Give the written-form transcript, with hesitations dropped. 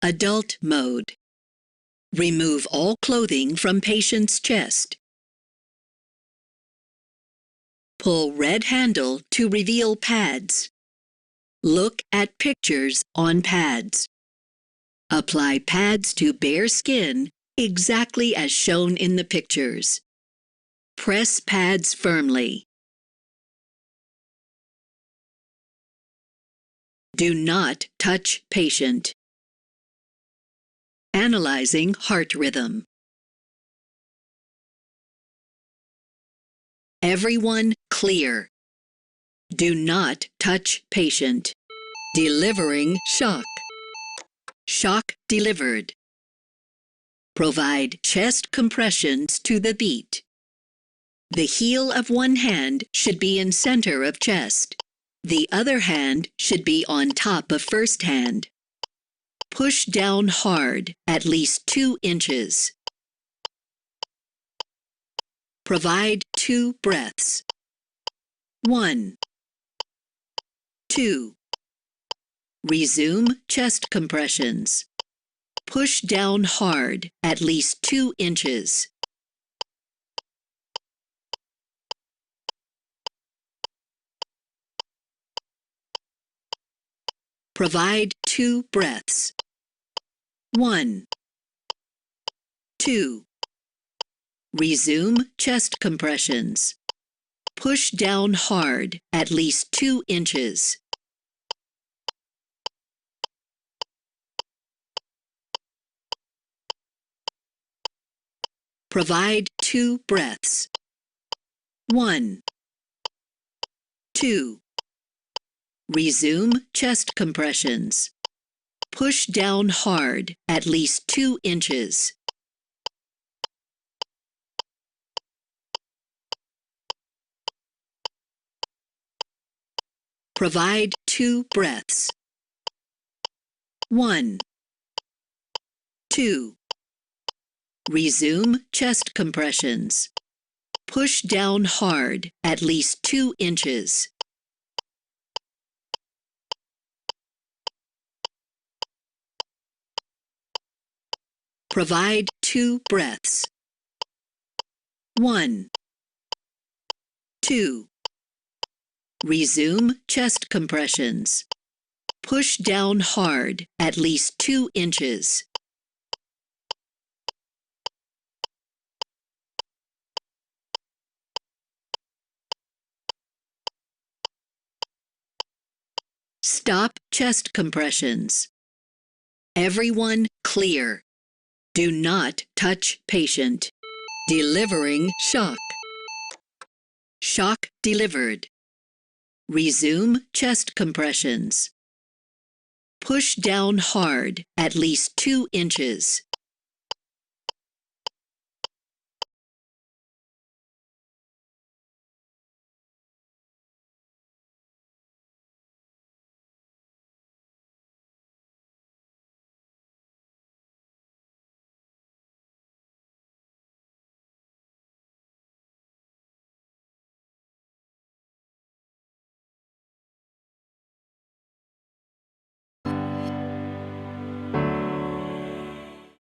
Adult mode. Remove all clothing from patient's chest. Pull red handle to reveal pads. Look at pictures on pads. Apply pads to bare skin exactly as shown in the pictures. Press pads firmly. Do not touch patient. Analyzing heart rhythm. Everyone clear. Do not touch patient. Delivering shock. Shock delivered. Provide chest compressions to the beat. The heel of one hand should be in center of chest. The other hand should be on top of first hand. Push down hard, at least 2 inches. Provide 2 breaths. 1, 2. Resume chest compressions. Push down hard, at least 2 inches. Provide 2 breaths. 1, 2. Resume chest compressions. Push down hard, at least 2 inches. Provide 2 breaths. 1, 2. Resume chest compressions. Push down hard, at least 2 inches. Provide 2 breaths. 1, 2. Resume chest compressions. Push down hard, at least 2 inches. Provide 2 breaths. 1, 2. Resume chest compressions. Push down hard, at least 2 inches. Stop chest compressions. Everyone clear. Do not touch patient. Delivering shock. Shock delivered. Resume chest compressions. Push down hard, at least 2 inches.